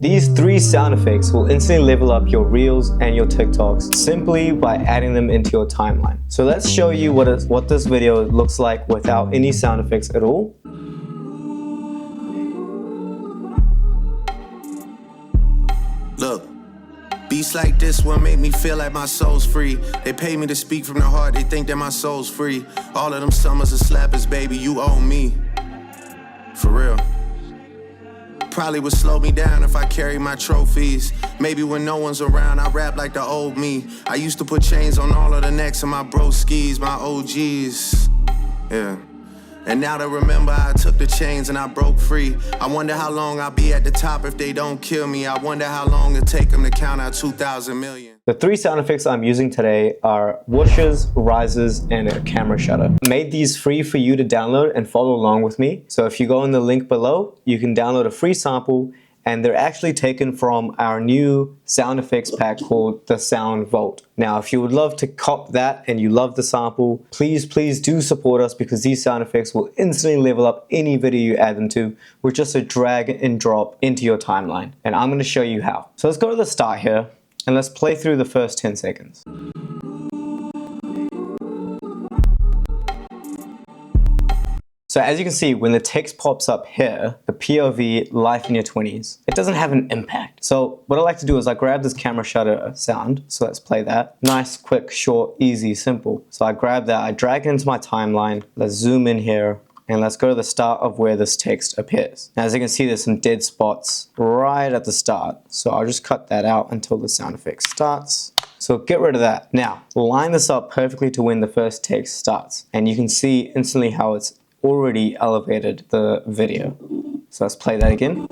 These 3 sound effects will instantly level up your Reels and your TikToks simply by adding them into your timeline. So let's show you what this video looks like without any sound effects at all. Look, beats like this one make me feel like my soul's free. They pay me to speak from the heart, they think that my soul's free. All of them summers of slappers, baby, you owe me. For real. Probably would slow me down if I carried my trophies. Maybe when no one's around, I rap like the old me. I used to put chains on all of the necks of my broskies, my OGs. Yeah. And now to remember, I took the chains and I broke free. I wonder how long I'll be at the top if they don't kill me. I wonder how long it'll take them to count out 2,000 million. The 3 sound effects I'm using today are whooshes, rises, and a camera shutter. I made these free for you to download and follow along with me. So if you go in the link below, you can download a free sample, and they're actually taken from our new sound effects pack called the Sound Vault. Now, if you would love to cop that and you love the sample, please do support us, because these sound effects will instantly level up any video you add them to with just a drag and drop into your timeline. And I'm going to show you how. So let's go to the start here and let's play through the first 10 seconds. So as you can see, when the text pops up here, the POV life in your 20s, it doesn't have an impact. So what I like to do is I grab this camera shutter sound. So let's play that. Nice, quick, short, easy, simple. So I grab that, I drag it into my timeline. Let's zoom in here and let's go to the start of where this text appears. Now, as you can see, there's some dead spots right at the start. So I'll just cut that out until the sound effect starts. So get rid of that. Now, line this up perfectly to when the first text starts. And you can see instantly how it's already elevated the video. So let's play that again.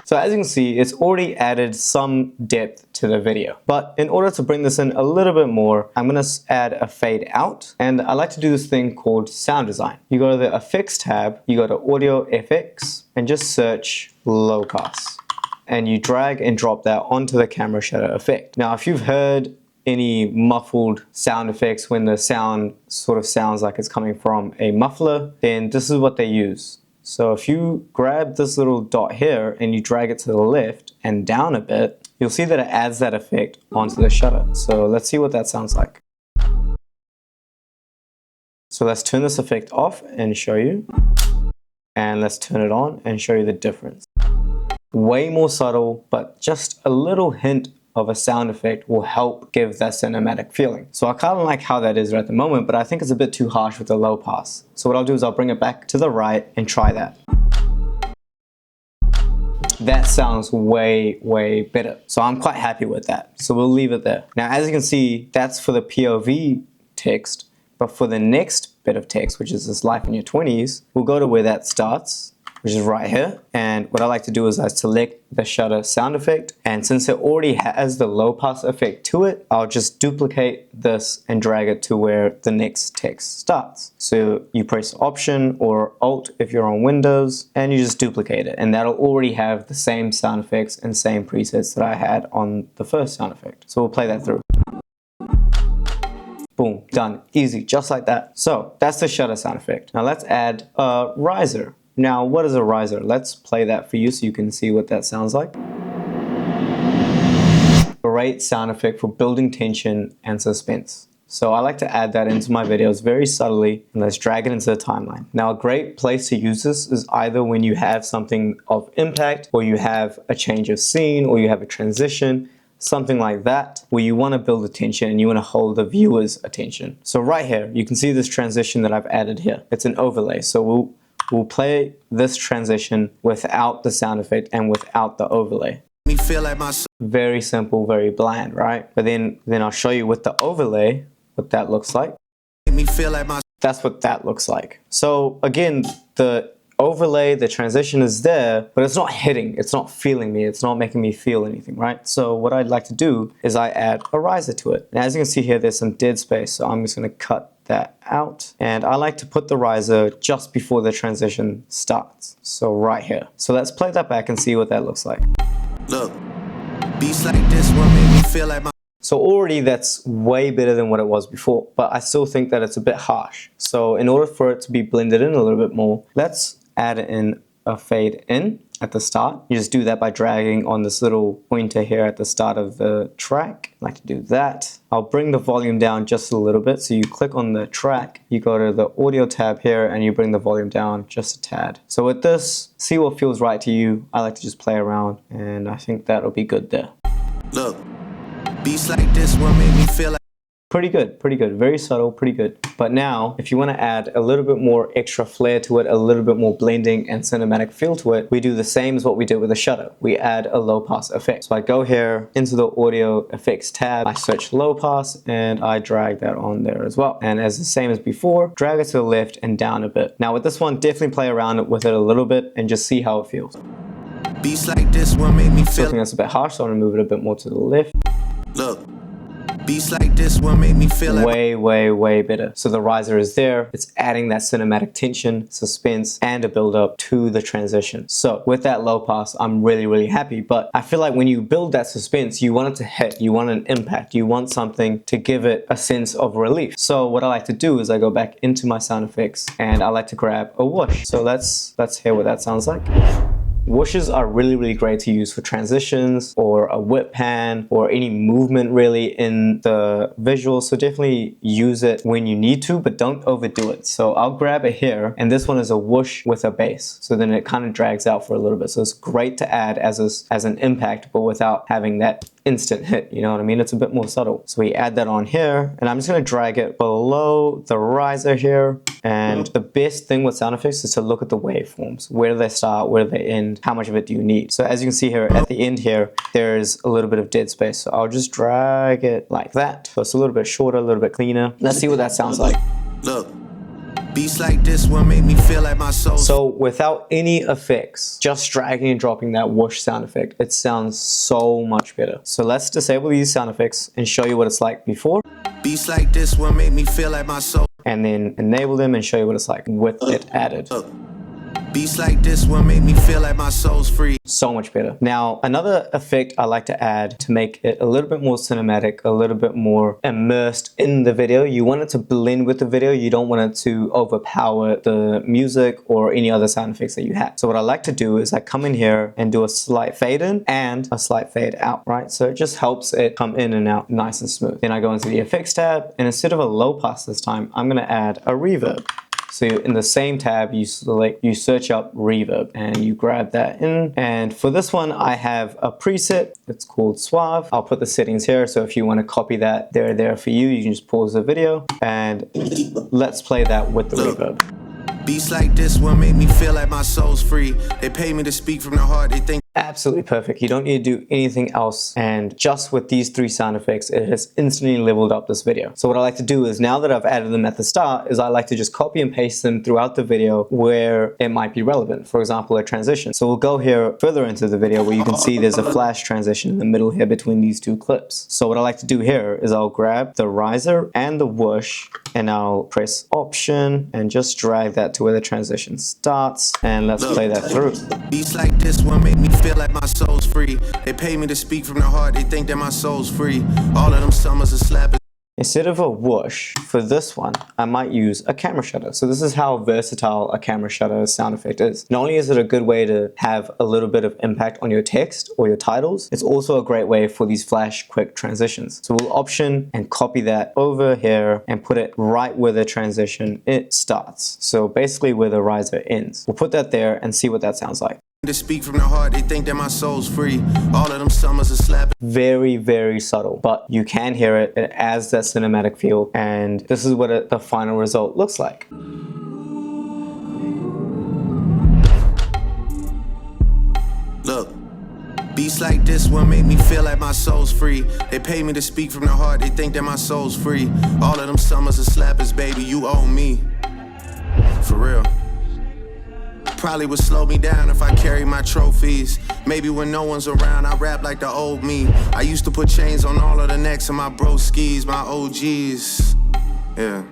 So as you can see, it's already added some depth to the video. But in order to bring this in a little bit more, I'm going to add a fade out. And I like to do this thing called sound design. You go to the effects tab, you go to audio FX, and just search low pass. And you drag and drop that onto the camera shutter effect. Now, if you've heard any muffled sound effects when the sound sort of sounds like it's coming from a muffler, then this is what they use. So if you grab this little dot here and you drag it to the left and down a bit, you'll see that it adds that effect onto the shutter. So let's see what that sounds like. So let's turn this effect off and show you. And let's turn it on and show you the difference. Way more subtle, but just a little hint of a sound effect will help give that cinematic feeling. So I kind of like how that is right at the moment, but I think it's a bit too harsh with the low pass. So what I'll do is I'll bring it back to the right and try that. That sounds way better. So I'm quite happy with that. So we'll leave it there. Now, as you can see, that's for the POV text, but for the next bit of text, which is this life in your 20s, we'll go to where that starts, which is right here. And what I like to do is I select the shutter sound effect. And since it already has the low pass effect to it, I'll just duplicate this and drag it to where the next text starts. So you press Option or Alt if you're on Windows, and you just duplicate it. And that'll already have the same sound effects and same presets that I had on the first sound effect. So we'll play that through. Boom, done, easy, just like that. So that's the shutter sound effect. Now let's add a riser. Now, what is a riser? Let's play that for you so you can see what that sounds like. Great sound effect for building tension and suspense. So I like to add that into my videos very subtly, and let's drag it into the timeline. Now, a great place to use this is either when you have something of impact, or you have a change of scene, or you have a transition, something like that, where you want to build attention and you want to hold the viewer's attention. So right here, you can see this transition that I've added here. It's an overlay. So we'll play this transition without the sound effect and without the overlay. Me feel like my Very simple, very bland, right? But then I'll show you with the overlay what that looks like. me feel like my That's what that looks like. So again, the overlay, the transition is there, but it's not hitting, it's not feeling me, it's not making me feel anything, right? So what I'd like to do is I add a riser to it. And as you can see here, there's some dead space, so I'm just going to cut that out. And I like to put the riser just before the transition starts. So right here. So let's play that back and see what that looks like. look. Beats like this one make me feel like my So already that's way better than what it was before, but I still think that it's a bit harsh. So in order for it to be blended in a little bit more, let's add in a fade in at the start. You just do that by dragging on this little pointer here at the start of the track. I like to do that. I'll bring the volume down just a little bit. So you click on the track, you go to the audio tab here, and you bring the volume down just a tad. So with this, see what feels right to you. I like to just play around, and I think that'll be good there. Look, beats like this one make me feel like Pretty good, pretty good. Very subtle, pretty good. But now, if you want to add a little bit more extra flair to it, a little bit more blending and cinematic feel to it, we do the same as what we did with the shutter. We add a low pass effect. So I go here into the audio effects tab, I search low pass, and I drag that on there as well. And as the same as before, drag it to the left and down a bit. Now with this one, definitely play around with it a little bit and just see how it feels. beats like this one make me So I feel think that's a bit harsh, so I'm gonna move it a bit more to the left. Look, beats like this one make me feel like Way better. So the riser is there, it's adding that cinematic tension, suspense, and a build up to the transition. So with that low pass, I'm really happy. But I feel like when you build that suspense, you want it to hit, you want an impact, you want something to give it a sense of relief. So what I like to do is I go back into my sound effects and I like to grab a whoosh. So let's hear what that sounds like. Whooshes are really great to use for transitions or a whip pan or any movement really in the visual. So definitely use it when you need to, but don't overdo it. So I'll grab it here, and this one is a whoosh with a bass. So then it kind of drags out for a little bit. So it's great to add as an impact, but without having that instant hit, you know what I mean? It's a bit more subtle. So we add that on here, and I'm just gonna drag it below the riser here. And the best thing with sound effects is to look at the waveforms. Where do they start? Where do they end? How much of it do you need? So as you can see here at the end here, there's a little bit of dead space. So I'll just drag it like that. So it's a little bit shorter, a little bit cleaner. Let's see what that sounds like. Look, beats like this one make me feel like my soul. So without any effects, just dragging and dropping that whoosh sound effect, it sounds so much better. So let's disable these sound effects and show you what it's like before. Beats like this one make me feel like my soul. And then enable them and show you what it's like with it added. Beats like this one make me feel like my soul's free. So much better. Now, another effect I like to add to make it a little bit more cinematic, a little bit more immersed in the video. You want it to blend with the video. You don't want it to overpower the music or any other sound effects that you have. So what I like to do is I come in here and do a slight fade in and a slight fade out, right? So it just helps it come in and out nice and smooth. Then I go into the effects tab, and instead of a low pass this time, I'm gonna add a reverb. So in the same tab, you search up reverb and you grab that in. And for this one, I have a preset. It's called Suave. I'll put the settings here. So if you want to copy that, they're there for you. You can just pause the video and let's play that with the reverb. Beats like this one make me feel like my soul's free. They pay me to speak from the heart. They think Absolutely perfect. You don't need to do anything else. And just with these 3 sound effects, it has instantly leveled up this video. So what I like to do is, now that I've added them at the start, is I like to just copy and paste them throughout the video where it might be relevant. For example, a transition. So we'll go here further into the video where you can see there's a flash transition in the middle here between these 2 clips. So what I like to do here is I'll grab the riser and the whoosh, and I'll press Option and just drag that to where the transition starts. And let's play that through. beats like this one make me feel like my soul's free. They pay me to speak from the heart. They think that my soul's free. All of them summers are slapping. Instead of a whoosh, for this one, I might use a camera shutter. So this is how versatile a camera shutter sound effect is. Not only is it a good way to have a little bit of impact on your text or your titles, it's also a great way for these flash quick transitions. So we'll option and copy that over here and put it right where the transition it starts. So basically where the riser ends. We'll put that there and see what that sounds like. To speak from the heart, they think that my soul's free. All of them summers are slapping. Very, very subtle, but you can hear it. It adds that cinematic feel, and this is what the final result looks like. Look, beats like this one make me feel like my soul's free. They pay me to speak from the heart. They think that my soul's free. All of them summers are slappers, baby. You owe me. For real. Probably would slow me down if I carry my trophies. Maybe when no one's around, I rap like the old me. I used to put chains on all of the necks of my bro skis, my OGs. Yeah.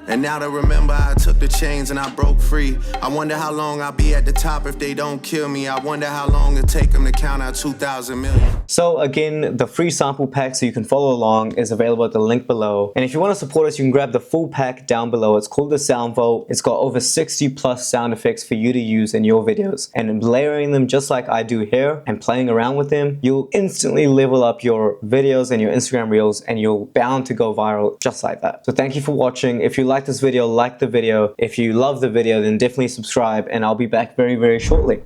And now to remember I took the chains and I broke free. I wonder how long I'll be at the top if they don't kill me. I wonder how long it'll take them to count out 2,000 million. So again, the free sample pack so you can follow along is available at the link below. And if you want to support us, you can grab the full pack down below. It's called the Sound Vault. It's got over 60 plus sound effects for you to use in your videos. And layering them just like I do here and playing around with them, you'll instantly level up your videos and your Instagram reels, and you're bound to go viral just like that. So thank you for watching. If you like this video, like the video. If you love the video, then definitely subscribe, and I'll be back very, very shortly.